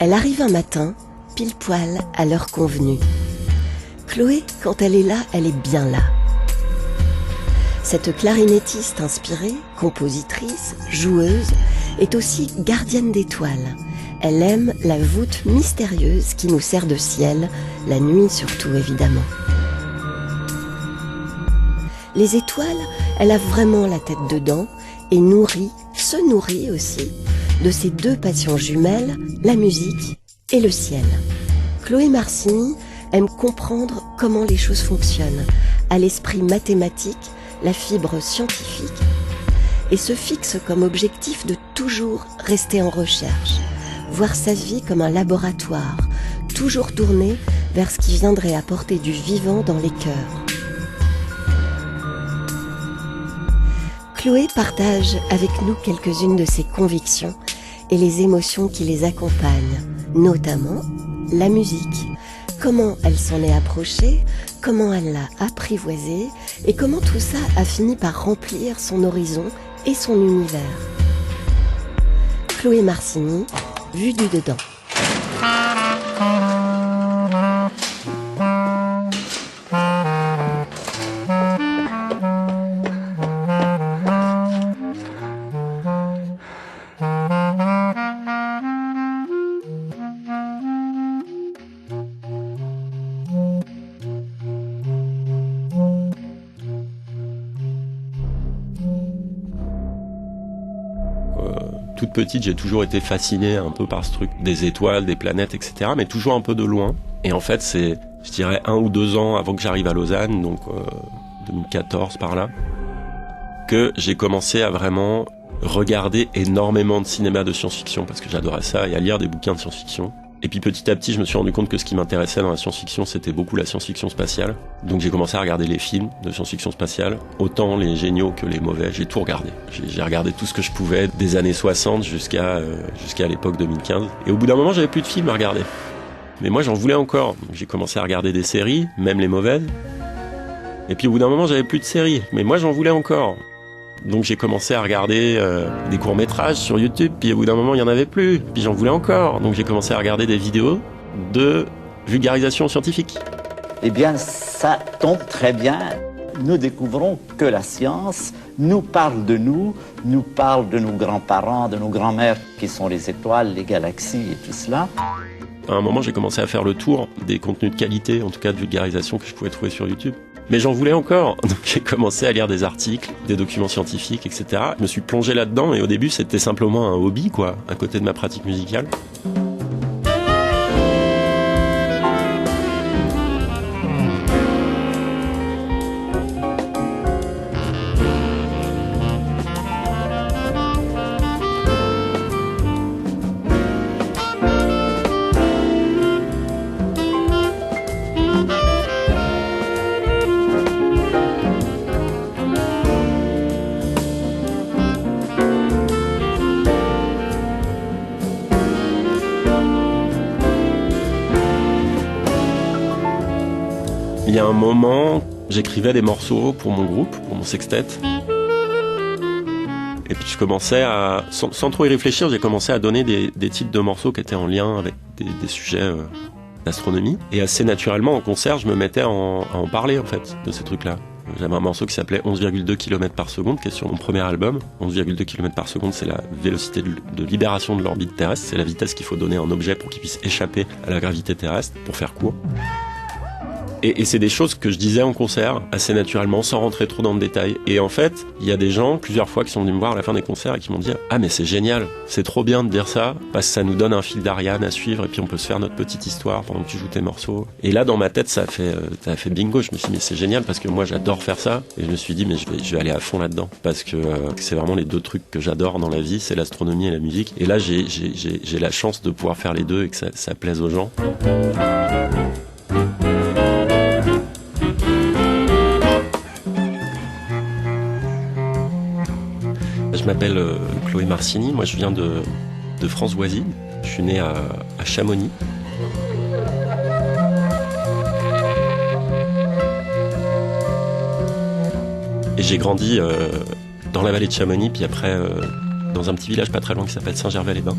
Elle arrive un matin, pile poil à l'heure convenue. Chloé, quand elle est là, elle est bien là. Cette clarinettiste inspirée, compositrice, joueuse, est aussi gardienne d'étoiles. Elle aime la voûte mystérieuse qui nous sert de ciel, la nuit surtout évidemment. Les étoiles, elle a vraiment la tête dedans et se nourrit aussi de ses deux passions jumelles, la musique et le ciel. Chloé Marcini aime comprendre comment les choses fonctionnent, a l'esprit mathématique, la fibre scientifique, et se fixe comme objectif de toujours rester en recherche, voir sa vie comme un laboratoire, toujours tourné vers ce qui viendrait apporter du vivant dans les cœurs. Chloé partage avec nous quelques-unes de ses convictions et les émotions qui les accompagnent, notamment la musique. Comment elle s'en est approchée, comment elle l'a apprivoisée et comment tout ça a fini par remplir son horizon et son univers. Chloé Marcini, vue du dedans. Toute petite, j'ai toujours été fasciné un peu par ce truc des étoiles, des planètes, etc. Mais toujours un peu de loin. Et en fait, c'est, je dirais, 1 ou 2 ans avant que j'arrive à Lausanne, donc 2014 par là, que j'ai commencé à vraiment regarder énormément de cinéma de science-fiction, parce que j'adorais ça, et à lire des bouquins de science-fiction. Et puis petit à petit, je me suis rendu compte que ce qui m'intéressait dans la science-fiction, c'était beaucoup la science-fiction spatiale. Donc j'ai commencé à regarder les films de science-fiction spatiale, autant les géniaux que les mauvais, j'ai tout regardé. J'ai regardé tout ce que je pouvais, des années 60 jusqu'à l'époque 2015. Et au bout d'un moment, j'avais plus de films à regarder. Mais moi, j'en voulais encore. Donc, j'ai commencé à regarder des séries, même les mauvaises. Et puis au bout d'un moment, j'avais plus de séries. Mais moi, j'en voulais encore. Donc j'ai commencé à regarder des courts-métrages sur YouTube, puis au bout d'un moment, il n'y en avait plus, puis j'en voulais encore. Donc j'ai commencé à regarder des vidéos de vulgarisation scientifique. Eh bien, ça tombe très bien. Nous découvrons que la science nous parle de nous parle de nos grands-parents, de nos grands-mères, qui sont les étoiles, les galaxies et tout cela. À un moment, j'ai commencé à faire le tour des contenus de qualité, en tout cas de vulgarisation, que je pouvais trouver sur YouTube. Mais j'en voulais encore, donc j'ai commencé à lire des articles, des documents scientifiques, etc. Je me suis plongé là-dedans et au début c'était simplement un hobby, quoi, à côté de ma pratique musicale. Il y a un moment, j'écrivais des morceaux pour mon groupe, pour mon sextet. Et puis je commençais à, sans trop y réfléchir, j'ai commencé à donner des titres de morceaux qui étaient en lien avec des sujets d'astronomie. Et assez naturellement, en concert, je me mettais à en parler, en fait, de ces trucs-là. J'avais un morceau qui s'appelait 11,2 km par seconde, qui est sur mon premier album. 11,2 km par seconde, c'est la vélocité de libération de l'orbite terrestre. C'est la vitesse qu'il faut donner à un objet pour qu'il puisse échapper à la gravité terrestre, pour faire court. Et c'est des choses que je disais en concert, assez naturellement, sans rentrer trop dans le détail. Et en fait, il y a des gens, plusieurs fois, qui sont venus me voir à la fin des concerts et qui m'ont dit « Ah, mais c'est génial, c'est trop bien de dire ça, parce que ça nous donne un fil d'Ariane à suivre, et puis on peut se faire notre petite histoire pendant que tu joues tes morceaux. » Et là, dans ma tête, ça a fait bingo. Je me suis dit « Mais c'est génial, parce que moi, j'adore faire ça. » Et je me suis dit « Mais je vais aller à fond là-dedans. » Parce que c'est vraiment les deux trucs que j'adore dans la vie, c'est l'astronomie et la musique. Et là, j'ai la chance de pouvoir faire les deux et que ça plaise aux gens. Je m'appelle Chloé Marcini, moi je viens de France-Oisille, je suis né à Chamonix. Et j'ai grandi dans la vallée de Chamonix, puis après dans un petit village pas très loin qui s'appelle Saint-Gervais-les-Bains.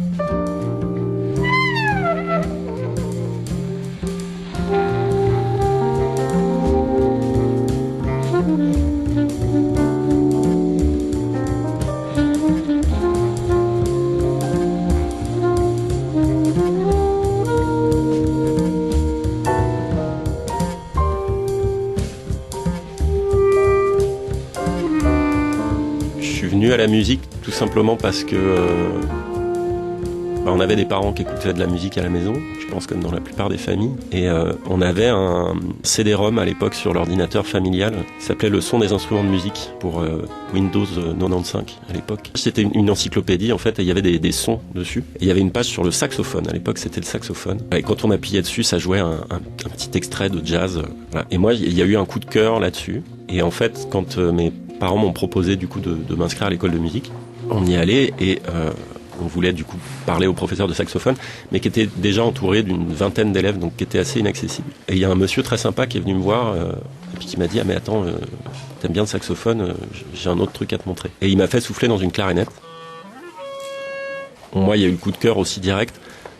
la musique tout simplement parce que on avait des parents qui écoutaient de la musique à la maison, je pense comme dans la plupart des familles, et on avait un CD-ROM à l'époque sur l'ordinateur familial qui s'appelait Le son des instruments de musique pour Windows 95 à l'époque. C'était une encyclopédie en fait, et il y avait des sons dessus. Et il y avait une page sur le saxophone, à l'époque c'était le saxophone. Et quand on appuyait dessus, ça jouait un petit extrait de jazz. Voilà. Et moi, il y a eu un coup de cœur là-dessus. Et en fait, quand mes parents m'ont proposé du coup de m'inscrire à l'école de musique, on y allait et on voulait du coup parler au professeur de saxophone, mais qui était déjà entouré d'une vingtaine d'élèves, donc qui était assez inaccessible. Et il y a un monsieur très sympa qui est venu me voir et puis qui m'a dit « Ah mais attends, t'aimes bien le saxophone, j'ai un autre truc à te montrer. » Et il m'a fait souffler dans une clarinette. Moi, il y a eu le coup de cœur aussi direct.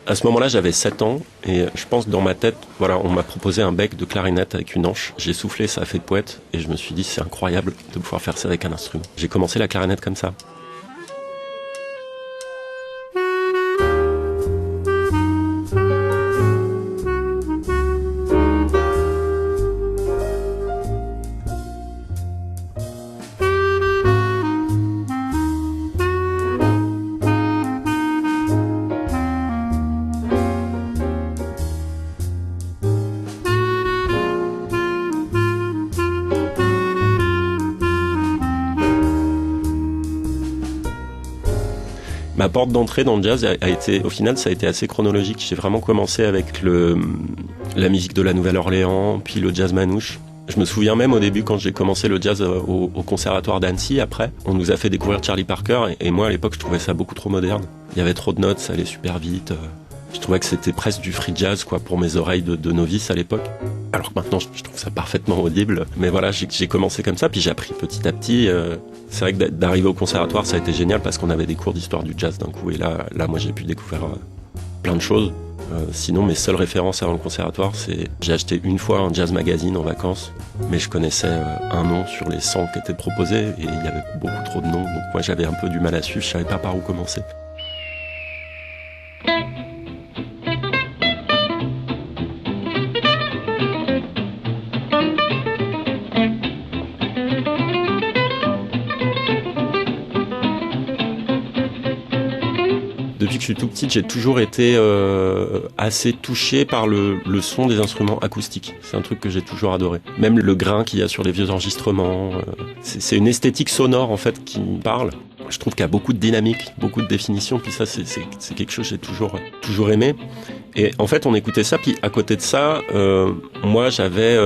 À ce moment-là, j'avais 7 ans et je pense dans ma tête, voilà, on m'a proposé un bec de clarinette avec une anche. J'ai soufflé, ça a fait poète et je me suis dit c'est incroyable de pouvoir faire ça avec un instrument. J'ai commencé la clarinette comme ça. Ma porte d'entrée dans le jazz a été, au final, ça a été assez chronologique. J'ai vraiment commencé avec la musique de la Nouvelle-Orléans, puis le jazz manouche. Je me souviens même au début quand j'ai commencé le jazz au conservatoire d'Annecy après, on nous a fait découvrir Charlie Parker et moi à l'époque je trouvais ça beaucoup trop moderne. Il y avait trop de notes, ça allait super vite. Je trouvais que c'était presque du free jazz quoi pour mes oreilles de novice à l'époque. Alors que maintenant je trouve ça parfaitement audible. Mais voilà, j'ai commencé comme ça, puis j'ai appris petit à petit. C'est vrai que d'arriver au conservatoire ça a été génial parce qu'on avait des cours d'histoire du jazz d'un coup et là moi j'ai pu découvrir plein de choses. Sinon mes seules références avant le conservatoire c'est j'ai acheté une fois un jazz magazine en vacances mais je connaissais un nom sur les 100 qui étaient proposés et il y avait beaucoup trop de noms donc moi j'avais un peu du mal à suivre, je savais pas par où commencer. Depuis que je suis tout petit, j'ai toujours été assez touché par le son des instruments acoustiques. C'est un truc que j'ai toujours adoré. Même le grain qu'il y a sur les vieux enregistrements. C'est une esthétique sonore en fait qui me parle. Je trouve qu'il y a beaucoup de dynamique, beaucoup de définition. Puis ça, c'est quelque chose que j'ai toujours aimé. Et en fait, on écoutait ça. Puis à côté de ça, moi, j'avais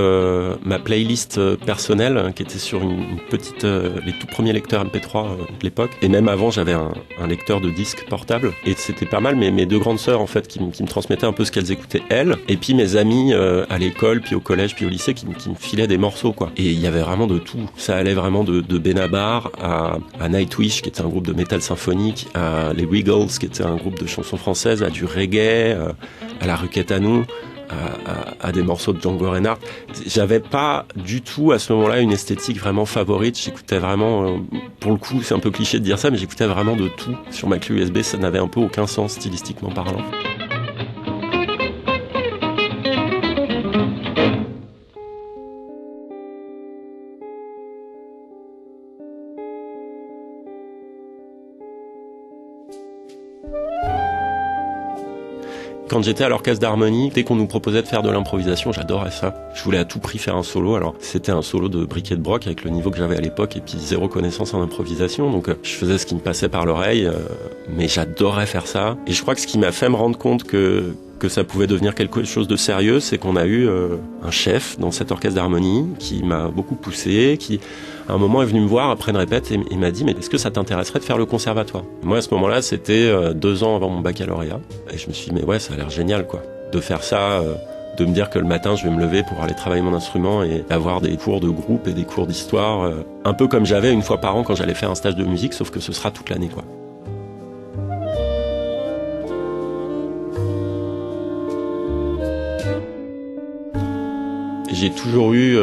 ma playlist personnelle qui était sur une petite, les tout premiers lecteurs MP3 de l'époque. Et même avant, j'avais un lecteur de disques portable. Et c'était pas mal. Mais mes deux grandes sœurs, en fait, qui me transmettaient un peu ce qu'elles écoutaient elles. Et puis mes amis à l'école, puis au collège, puis au lycée, qui me filaient des morceaux, quoi. Et il y avait vraiment de tout. Ça allait vraiment de Benabar à Nightwish, qui était un groupe de métal symphonique, à les Wiggles, qui était un groupe de chansons françaises, à du reggae, à la Ruquette à nous, à des morceaux de Django Reinhardt. J'avais pas du tout à ce moment-là une esthétique vraiment favorite. J'écoutais vraiment, pour le coup, c'est un peu cliché de dire ça, mais j'écoutais vraiment de tout. Sur ma clé USB, ça n'avait un peu aucun sens stylistiquement parlant. Quand j'étais à l'orchestre d'harmonie, dès qu'on nous proposait de faire de l'improvisation, j'adorais ça. Je voulais à tout prix faire un solo. Alors, c'était un solo de briquet de broc avec le niveau que j'avais à l'époque et puis zéro connaissance en improvisation. Donc, je faisais ce qui me passait par l'oreille, mais j'adorais faire ça. Et je crois que ce qui m'a fait me rendre compte que ça pouvait devenir quelque chose de sérieux, c'est qu'on a eu un chef dans cet orchestre d'harmonie qui m'a beaucoup poussé, qui à un moment est venu me voir après une répète et il m'a dit « Mais est-ce que ça t'intéresserait de faire le conservatoire ?» Moi, à ce moment-là, c'était 2 ans avant mon baccalauréat. Et je me suis dit « Mais ouais, ça a l'air génial, quoi. De faire ça, de me dire que le matin, je vais me lever pour aller travailler mon instrument et avoir des cours de groupe et des cours d'histoire. Un peu comme j'avais une fois par an quand j'allais faire un stage de musique, sauf que ce sera toute l'année, quoi. » J'ai toujours eu,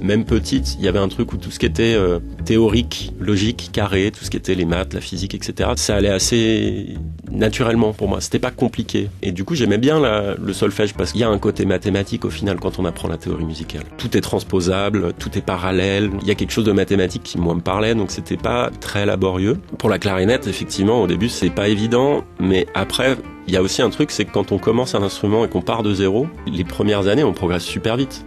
même petite, il y avait un truc où tout ce qui était théorique, logique, carré, tout ce qui était les maths, la physique, etc., ça allait assez naturellement pour moi. C'était pas compliqué. Et du coup, j'aimais bien le solfège parce qu'il y a un côté mathématique au final quand on apprend la théorie musicale. Tout est transposable, tout est parallèle. Il y a quelque chose de mathématique qui, moi, me parlait, donc c'était pas très laborieux. Pour la clarinette, effectivement, au début, c'est pas évident, mais après, il y a aussi un truc, c'est que quand on commence un instrument et qu'on part de zéro, les premières années, on progresse super vite.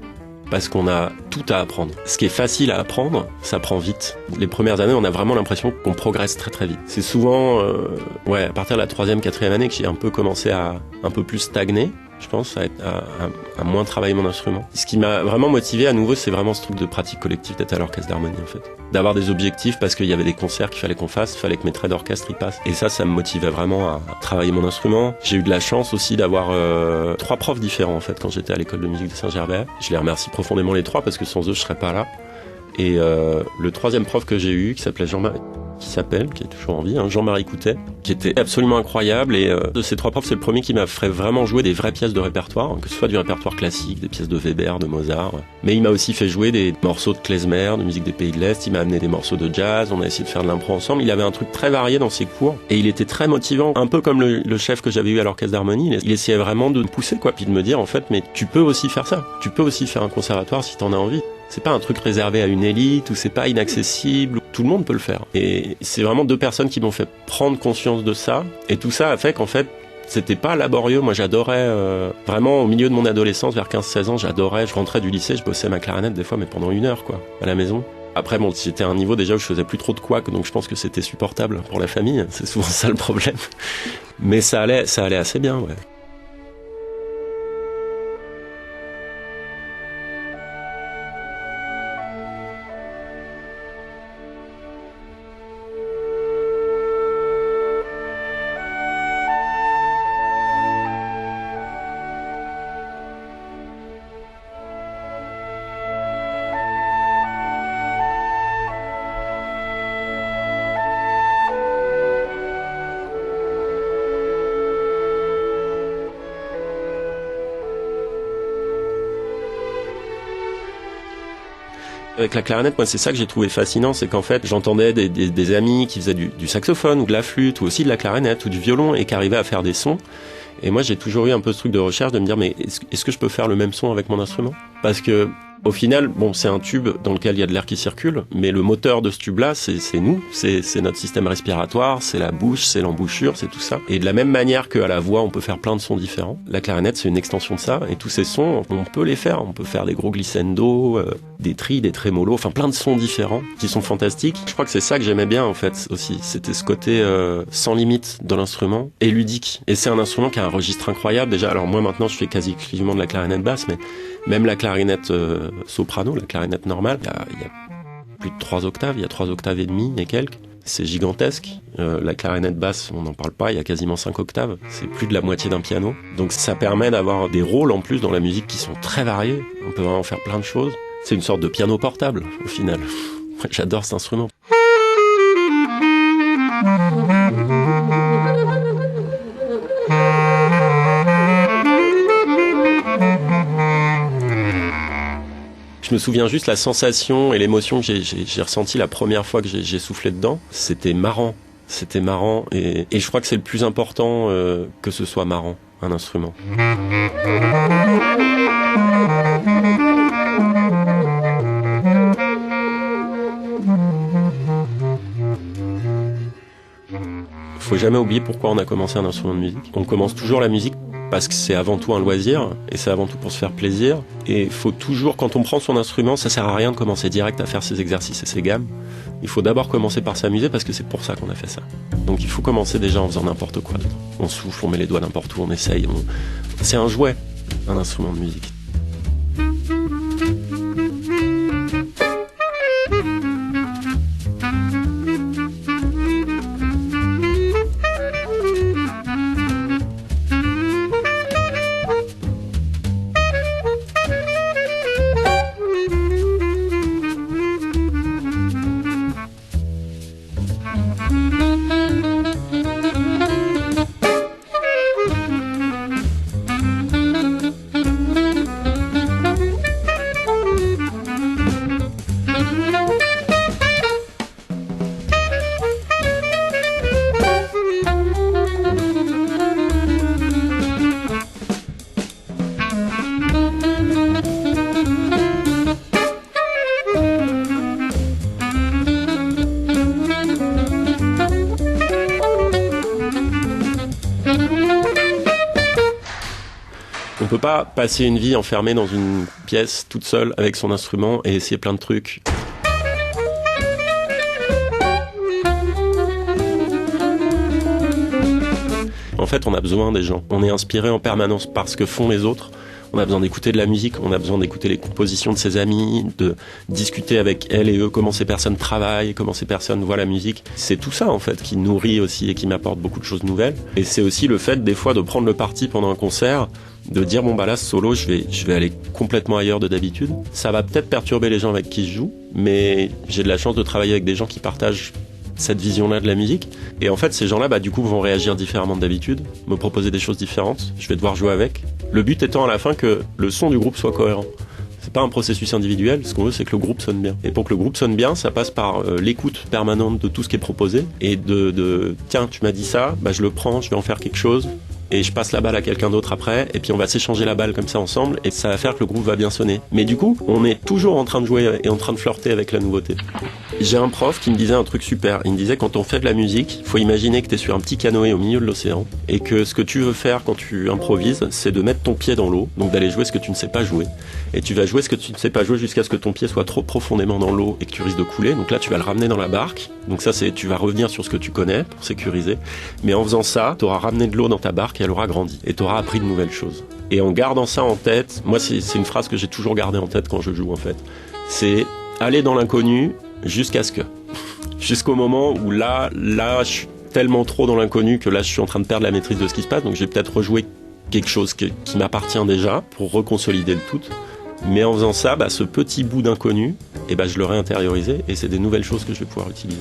Parce qu'on a tout à apprendre. Ce qui est facile à apprendre, ça prend vite. Les premières années, on a vraiment l'impression qu'on progresse très très vite. C'est souvent, à partir de la 3e, 4e année que j'ai un peu commencé à un peu plus stagner, je pense, à moins travailler mon instrument. Ce qui m'a vraiment motivé à nouveau, c'est vraiment ce truc de pratique collective, d'être à l'orchestre d'harmonie en fait. D'avoir des objectifs parce qu'il y avait des concerts qu'il fallait qu'on fasse, il fallait que mes traits d'orchestre y passent. Et ça me motivait vraiment à travailler mon instrument. J'ai eu de la chance aussi d'avoir 3 profs différents en fait quand j'étais à l'école de musique de Saint-Gervais. Je les remercie profondément les 3 parce que sans eux je serais pas là. Et le 3e prof que j'ai eu, qui s'appelait qui est toujours en vie, Jean-Marie Coutet, qui était absolument incroyable. Et de ces 3 profs, c'est le premier qui m'a fait vraiment jouer des vraies pièces de répertoire, que ce soit du répertoire classique, des pièces de Weber, de Mozart. Mais il m'a aussi fait jouer des morceaux de klezmer, de musique des pays de l'Est. Il m'a amené des morceaux de jazz. On a essayé de faire de l'impro ensemble. Il avait un truc très varié dans ses cours. Et il était très motivant, un peu comme le chef que j'avais eu à l'orchestre d'harmonie. Il essayait vraiment de me pousser, puis de me dire, en fait, mais tu peux aussi faire ça. Tu peux aussi faire un conservatoire si t'en as envie. C'est pas un truc réservé à une élite ou c'est pas inaccessible. Tout le monde peut le faire. Et c'est vraiment 2 personnes qui m'ont fait prendre conscience de ça. Et tout ça a fait qu'en fait, c'était pas laborieux. Moi, j'adorais, vraiment, au milieu de mon adolescence, vers 15-16 ans, j'adorais. Je rentrais du lycée, je bossais ma clarinette des fois, mais pendant 1 heure, à la maison. Après, bon, j'étais à un niveau déjà où je faisais plus trop de couacs, donc je pense que c'était supportable pour la famille. C'est souvent ça le problème. Mais ça allait assez bien, ouais. Avec la clarinette, moi, c'est ça que j'ai trouvé fascinant, c'est qu'en fait, j'entendais des amis qui faisaient du saxophone ou de la flûte ou aussi de la clarinette ou du violon et qui arrivaient à faire des sons. Et moi, j'ai toujours eu un peu ce truc de recherche de me dire, mais est-ce que je peux faire le même son avec mon instrument ? Parce que, au final, bon, c'est un tube dans lequel il y a de l'air qui circule, mais le moteur de ce tube-là, c'est nous, c'est notre système respiratoire, c'est la bouche, c'est l'embouchure, c'est tout ça. Et de la même manière qu'à la voix, on peut faire plein de sons différents, la clarinette, c'est une extension de ça, et tous ces sons, on peut les faire. On peut faire des gros glissando, des tris, des trémolos, enfin plein de sons différents qui sont fantastiques. Je crois que c'est ça que j'aimais bien, en fait, aussi. C'était ce côté sans limite de l'instrument et ludique. Et c'est un instrument qui a un registre incroyable. Déjà, alors moi, maintenant, je fais quasi exclusivement de la clarinette basse, mais même la clarinette soprano, la clarinette normale, il y a plus de 3 octaves, il y a 3 octaves et demie et quelques. C'est gigantesque. La clarinette basse, on n'en parle pas, il y a quasiment 5 octaves. C'est plus de la moitié d'un piano. Donc ça permet d'avoir des rôles en plus dans la musique qui sont très variés. On peut vraiment faire plein de choses. C'est une sorte de piano portable, au final. J'adore cet instrument. Je me souviens juste la sensation et l'émotion que j'ai ressentie la première fois que j'ai soufflé dedans. C'était marrant. Et je crois que c'est le plus important que ce soit marrant, un instrument. Faut jamais oublier pourquoi on a commencé un instrument de musique. On commence toujours la musique parce que c'est avant tout un loisir et c'est avant tout pour se faire plaisir. Et faut toujours, quand on prend son instrument, ça sert à rien de commencer direct à faire ses exercices et ses gammes. Il faut d'abord commencer par s'amuser parce que c'est pour ça qu'on a fait ça. Donc il faut commencer déjà en faisant n'importe quoi. On souffle, on met les doigts n'importe où, on essaye. C'est un jouet, un instrument de musique. peut pas passer une vie enfermée dans une pièce toute seule avec son instrument et essayer plein de trucs. En fait, on a besoin des gens. On est inspiré en permanence par ce que font les autres. On a besoin d'écouter de la musique, on a besoin d'écouter les compositions de ses amis, de discuter avec elles et eux comment ces personnes travaillent, comment ces personnes voient la musique. C'est tout ça en fait qui nourrit aussi et qui m'apporte beaucoup de choses nouvelles. Et c'est aussi le fait des fois de prendre le parti pendant un concert, de dire bon bah là solo je vais aller complètement ailleurs de d'habitude. Ça va peut-être perturber les gens avec qui je joue, mais j'ai de la chance de travailler avec des gens qui partagent cette vision-là de la musique. Et en fait, ces gens-là, du coup, vont réagir différemment de d'habitude, me proposer des choses différentes. Je vais devoir jouer avec. Le but étant à la fin que le son du groupe soit cohérent. C'est pas un processus individuel. Ce qu'on veut, c'est que le groupe sonne bien. Et pour que le groupe sonne bien, ça passe par l'écoute permanente de tout ce qui est proposé et de tiens, tu m'as dit ça, je le prends, je vais en faire quelque chose. Et je passe la balle à quelqu'un d'autre après, et puis on va s'échanger la balle comme ça ensemble, et ça va faire que le groupe va bien sonner. Mais du coup, on est toujours en train de jouer et en train de flirter avec la nouveauté. J'ai un prof qui me disait un truc super. Il me disait, quand on fait de la musique, il faut imaginer que t'es sur un petit canoë au milieu de l'océan, et que ce que tu veux faire quand tu improvises, c'est de mettre ton pied dans l'eau, donc d'aller jouer ce que tu ne sais pas jouer. Et tu vas jouer ce que tu ne sais pas jouer jusqu'à ce que ton pied soit trop profondément dans l'eau et que tu risques de couler. Donc là, tu vas le ramener dans la barque. Donc ça, tu vas revenir sur ce que tu connais pour sécuriser. Mais en faisant ça, tu auras ramené de l'eau dans ta barque et elle aura grandi. Et tu auras appris de nouvelles choses. Et en gardant ça en tête, moi, c'est une phrase que j'ai toujours gardée en tête quand je joue, en fait. C'est aller dans l'inconnu jusqu'au moment où là, je suis tellement trop dans l'inconnu que là, je suis en train de perdre la maîtrise de ce qui se passe. Donc, je vais peut-être rejouer quelque chose qui m'appartient déjà pour reconsolider le tout. Mais en faisant ça, ce petit bout d'inconnu, je le réintériorisé et c'est des nouvelles choses que je vais pouvoir utiliser.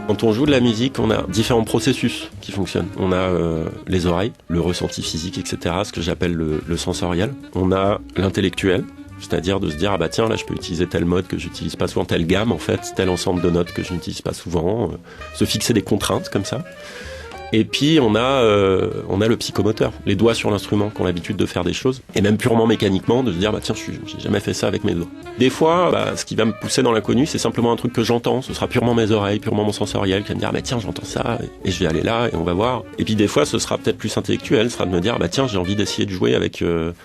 Quand on joue de la musique, on a différents processus qui fonctionnent. On a les oreilles, le ressenti physique, etc., ce que j'appelle le sensoriel. On a l'intellectuel, c'est-à-dire de se dire, tiens, là je peux utiliser tel mode que j'utilise pas souvent, telle gamme en fait, tel ensemble de notes que je n'utilise pas souvent, se fixer des contraintes comme ça. Et puis on a le psychomoteur, les doigts sur l'instrument qui ont l'habitude de faire des choses, et même purement mécaniquement de se dire tiens, j'ai jamais fait ça avec mes doigts. Des fois, ce qui va me pousser dans l'inconnu, c'est simplement un truc que j'entends, ce sera purement mes oreilles, purement mon sensoriel qui va me dire tiens, j'entends ça, et je vais aller là et on va voir. Et puis des fois, ce sera peut-être plus intellectuel, ce sera de me dire tiens, j'ai envie d'essayer de jouer avec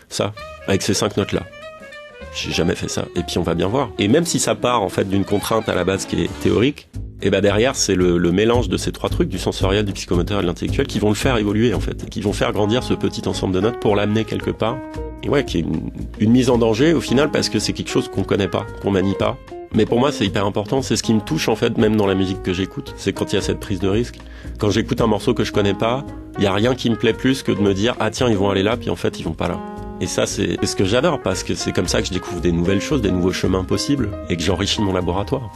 ça, avec ces 5 notes là. J'ai jamais fait ça, et puis on va bien voir. Et même si ça part en fait d'une contrainte à la base qui est théorique, et derrière c'est le mélange de ces 3 trucs, du sensoriel, du psychomoteur et de l'intellectuel, qui vont le faire évoluer en fait, et qui vont faire grandir ce petit ensemble de notes pour l'amener quelque part. Et ouais, qui est une mise en danger au final, parce que c'est quelque chose qu'on connaît pas, qu'on manie pas. Mais pour moi c'est hyper important, c'est ce qui me touche en fait, même dans la musique que j'écoute, c'est quand il y a cette prise de risque. Quand j'écoute un morceau que je connais pas, il y a rien qui me plaît plus que de me dire tiens, ils vont aller là, puis en fait ils vont pas là. Et ça, c'est ce que j'adore, parce que c'est comme ça que je découvre des nouvelles choses, des nouveaux chemins possibles, et que j'enrichis mon laboratoire.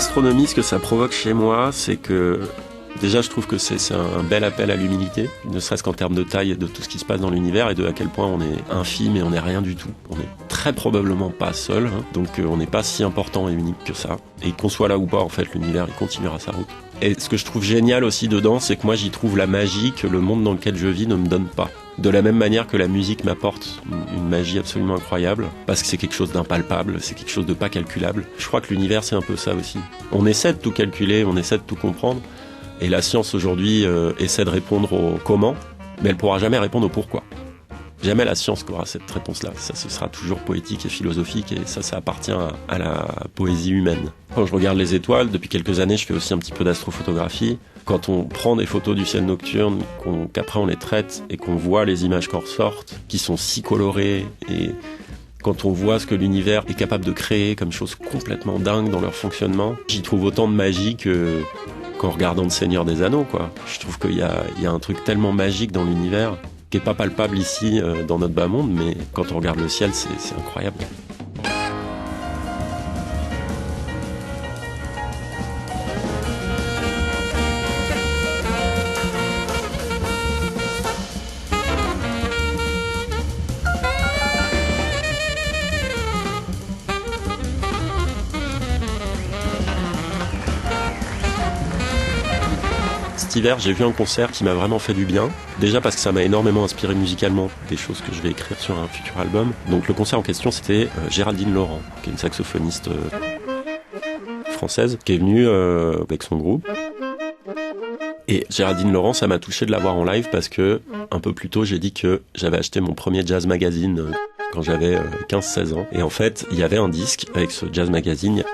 L'astronomie, ce que ça provoque chez moi, c'est que déjà, je trouve que c'est un bel appel à l'humilité, ne serait-ce qu'en termes de taille de tout ce qui se passe dans l'univers et de à quel point on est infime et on n'est rien du tout. On est très probablement pas seul, donc on n'est pas si important et unique que ça. Et qu'on soit là ou pas, en fait, l'univers, il continuera sa route. Et ce que je trouve génial aussi dedans, c'est que moi, j'y trouve la magie que le monde dans lequel je vis ne me donne pas. De la même manière que la musique m'apporte une magie absolument incroyable, parce que c'est quelque chose d'impalpable, c'est quelque chose de pas calculable. Je crois que l'univers, c'est un peu ça aussi. On essaie de tout calculer, on essaie de tout comprendre, et la science aujourd'hui essaie de répondre au comment, mais elle pourra jamais répondre au pourquoi. Jamais la science aura cette réponse-là. Ça, ce sera toujours poétique et philosophique, et ça appartient à la poésie humaine. Quand je regarde les étoiles, depuis quelques années, je fais aussi un petit peu d'astrophotographie. Quand on prend des photos du ciel nocturne, qu'après on les traite et qu'on voit les images qui en ressortent, qui sont si colorées, et quand on voit ce que l'univers est capable de créer comme chose complètement dingue dans leur fonctionnement, j'y trouve autant de magie qu'en regardant le Seigneur des Anneaux, quoi. Je trouve qu'il y a un truc tellement magique dans l'univers qui est pas palpable ici dans notre bas monde, mais quand on regarde le ciel, c'est incroyable. Cet hiver, j'ai vu un concert qui m'a vraiment fait du bien. Déjà parce que ça m'a énormément inspiré musicalement, des choses que je vais écrire sur un futur album. Donc le concert en question, c'était Géraldine Laurent, qui est une saxophoniste française, qui est venue avec son groupe. Et Géraldine Laurent, ça m'a touché de la voir en live parce que, un peu plus tôt, j'ai dit que j'avais acheté mon premier jazz magazine quand j'avais 15-16 ans. Et en fait, il y avait un disque avec ce jazz magazine.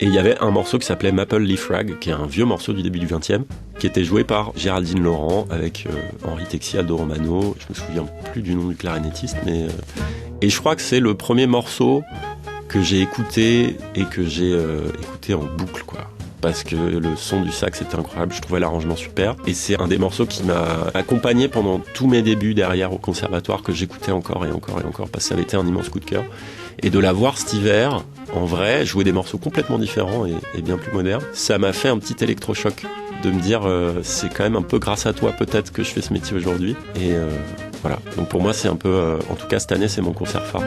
Et il y avait un morceau qui s'appelait Maple Leaf Rag, qui est un vieux morceau du début du XXe, qui était joué par Géraldine Laurent avec Henri Texier, Aldo Romano. Je me souviens plus du nom du clarinettiste, mais et je crois que c'est le premier morceau que j'ai écouté et que j'ai écouté en boucle, quoi. Parce que le son du sax était incroyable, je trouvais l'arrangement super. Et c'est un des morceaux qui m'a accompagné pendant tous mes débuts derrière au conservatoire, que j'écoutais encore et encore et encore, parce que ça avait été un immense coup de cœur. Et de la voir cet hiver, en vrai, jouer des morceaux complètement différents et bien plus modernes, ça m'a fait un petit électrochoc de me dire c'est quand même un peu grâce à toi peut-être que je fais ce métier aujourd'hui. Et voilà, donc pour moi c'est un peu, en tout cas cette année c'est mon concert phare.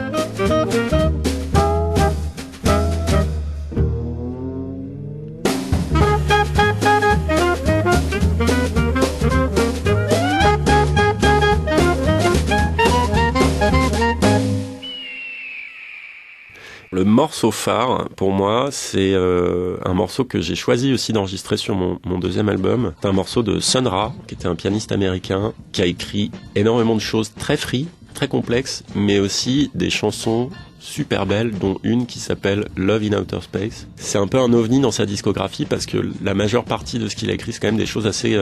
Le morceau phare, pour moi, c'est un morceau que j'ai choisi aussi d'enregistrer sur mon deuxième album. C'est un morceau de Sun Ra, qui était un pianiste américain, qui a écrit énormément de choses très free, très complexes, mais aussi des chansons super belles, dont une qui s'appelle Love in Outer Space. C'est un peu un ovni dans sa discographie, parce que la majeure partie de ce qu'il a écrit, c'est quand même des choses assez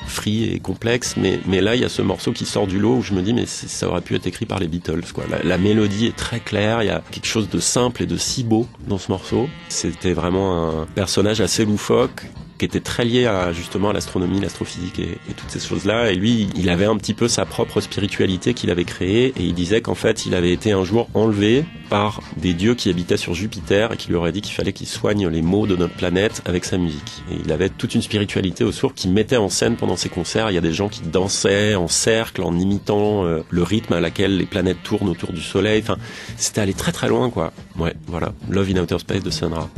free et complexe, mais là il y a ce morceau qui sort du lot où je me dis mais ça aurait pu être écrit par les Beatles, quoi. La mélodie est très claire, il y a quelque chose de simple et de si beau dans ce morceau. C'était vraiment un personnage assez loufoque qui était très lié à justement à l'astronomie, l'astrophysique et toutes ces choses-là. Et lui, il avait un petit peu sa propre spiritualité qu'il avait créée, et il disait qu'en fait, il avait été un jour enlevé par des dieux qui habitaient sur Jupiter et qui lui auraient dit qu'il fallait qu'il soigne les maux de notre planète avec sa musique. Et il avait toute une spiritualité autour qu'il mettait en scène pendant ses concerts. Il y a des gens qui dansaient en cercle en imitant le rythme à laquelle les planètes tournent autour du Soleil. Enfin, c'était allé très très loin, quoi. Ouais, voilà. Love in Outer Space de Sun Ra.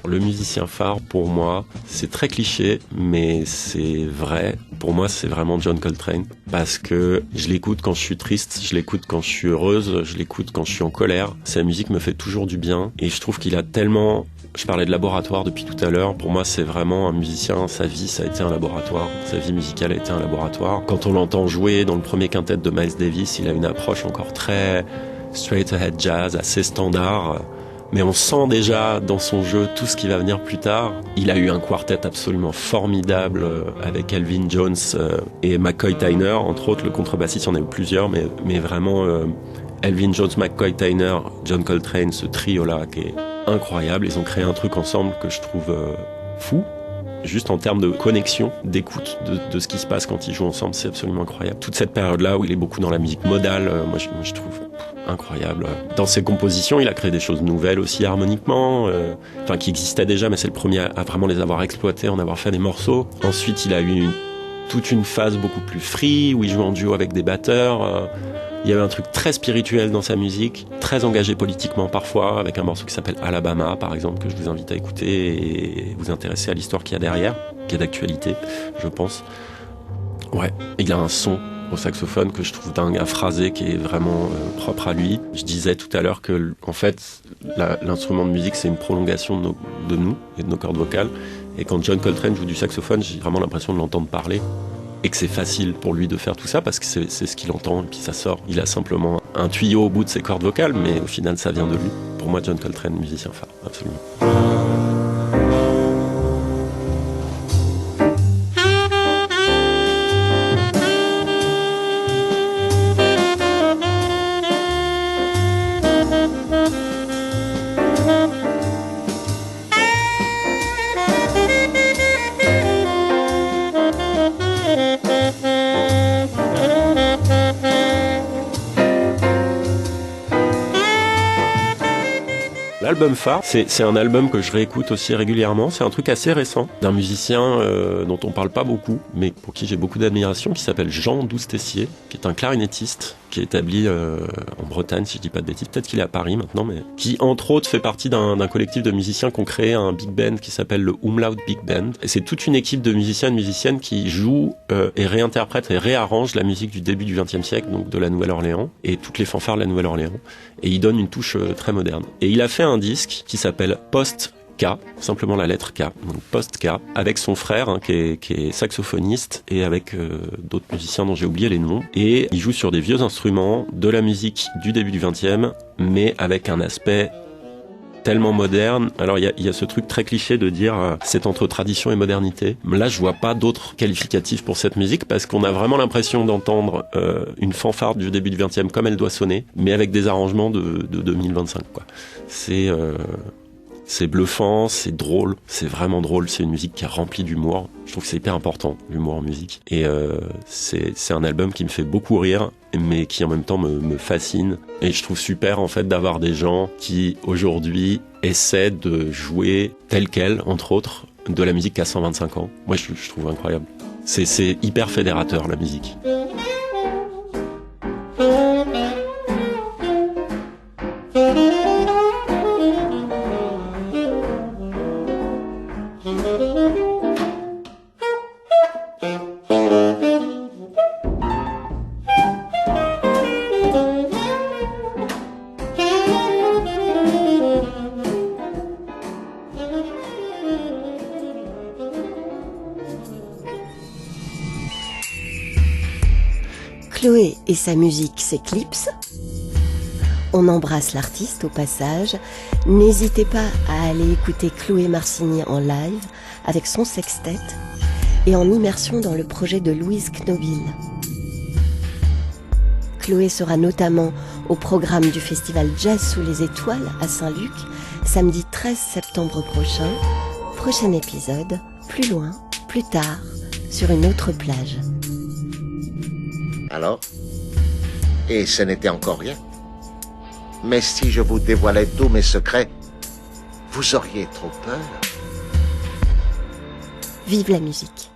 Le musicien phare, pour moi, c'est très cliché, mais c'est vrai. Pour moi, c'est vraiment John Coltrane. Parce que je l'écoute quand je suis triste, je l'écoute quand je suis heureuse, je l'écoute quand je suis en colère. Sa musique me fait toujours du bien. Et je trouve qu'il a tellement... Je parlais de laboratoire depuis tout à l'heure. Pour moi, c'est vraiment un musicien. Sa vie, ça a été un laboratoire. Sa vie musicale a été un laboratoire. Quand on l'entend jouer dans le premier quintet de Miles Davis, il a une approche encore très straight ahead jazz, assez standard. mais on sent déjà dans son jeu tout ce qui va venir plus tard. Il a eu un quartet absolument formidable avec Elvin Jones et McCoy Tyner, entre autres le contrebassiste, il y en a eu plusieurs, mais vraiment Elvin Jones, McCoy Tyner, John Coltrane, ce trio-là qui est incroyable. Ils ont créé un truc ensemble que je trouve fou. Juste en termes de connexion, d'écoute de ce qui se passe quand ils jouent ensemble, c'est absolument incroyable. Toute cette période-là où il est beaucoup dans la musique modale, moi je trouve incroyable. Dans ses compositions, il a créé des choses nouvelles aussi harmoniquement, qui existaient déjà, mais c'est le premier à vraiment les avoir exploitées, en avoir fait des morceaux. Ensuite, il a eu toute une phase beaucoup plus free, où il joue en duo avec des batteurs. Il y avait un truc très spirituel dans sa musique, très engagé politiquement parfois, avec un morceau qui s'appelle Alabama, par exemple, que je vous invite à écouter et vous intéresser à l'histoire qu'il y a derrière, qui est d'actualité, je pense. Ouais, il a un son au saxophone que je trouve dingue, à phraser, qui est vraiment propre à lui. Je disais tout à l'heure que, en fait, l'instrument de musique, c'est une prolongation de nous et de nos cordes vocales. Et quand John Coltrane joue du saxophone, j'ai vraiment l'impression de l'entendre parler. Et que c'est facile pour lui de faire tout ça parce que c'est ce qu'il entend et puis ça sort. Il a simplement un tuyau au bout de ses cordes vocales, mais au final ça vient de lui. Pour moi, John Coltrane, musicien phare, absolument. L'album phare, c'est un album que je réécoute aussi régulièrement. C'est un truc assez récent d'un musicien dont on parle pas beaucoup, mais pour qui j'ai beaucoup d'admiration, qui s'appelle Jean Douze-Tessier, qui est un clarinettiste qui est établi en Bretagne, si je dis pas de bêtises. Peut-être qu'il est à Paris maintenant, mais qui entre autres fait partie d'un collectif de musiciens qui ont créé un big band qui s'appelle le Umlaut Big Band. Et c'est toute une équipe de musiciens et de musiciennes qui jouent et réinterprètent et réarrangent la musique du début du XXe siècle, donc de la Nouvelle-Orléans, et toutes les fanfares de la Nouvelle-Orléans. Et il donne une touche très moderne. Et il a fait un disque qui s'appelle Post K, simplement la lettre K, donc Post K, avec son frère qui est saxophoniste et avec d'autres musiciens dont j'ai oublié les noms. Et il joue sur des vieux instruments, de la musique du début du XXe, mais avec un aspect tellement moderne. Alors il y a ce truc très cliché de dire c'est entre tradition et modernité. Là je vois pas d'autres qualificatifs pour cette musique parce qu'on a vraiment l'impression d'entendre une fanfare du début du XXe comme elle doit sonner, mais avec des arrangements de 2025 quoi. C'est bluffant, c'est drôle, c'est vraiment drôle, c'est une musique qui est remplie d'humour. Je trouve que c'est hyper important, l'humour en musique. Et c'est un album qui me fait beaucoup rire, mais qui en même temps me fascine. Et je trouve super en fait d'avoir des gens qui aujourd'hui essaient de jouer tel quel, entre autres, de la musique qui a 125 ans. Moi je trouve incroyable. C'est hyper fédérateur la musique. Chloé et sa musique s'éclipsent. On embrasse l'artiste au passage. N'hésitez pas à aller écouter Chloé Marcigny en live avec son sextet et en immersion dans le projet de Louise Knobil. Chloé sera notamment au programme du festival Jazz sous les étoiles à Saint-Luc, samedi 13 septembre prochain. Prochain épisode, plus loin, plus tard, sur une autre plage. Alors? Et ce n'était encore rien. Mais si je vous dévoilais tous mes secrets, vous auriez trop peur. Vive la musique!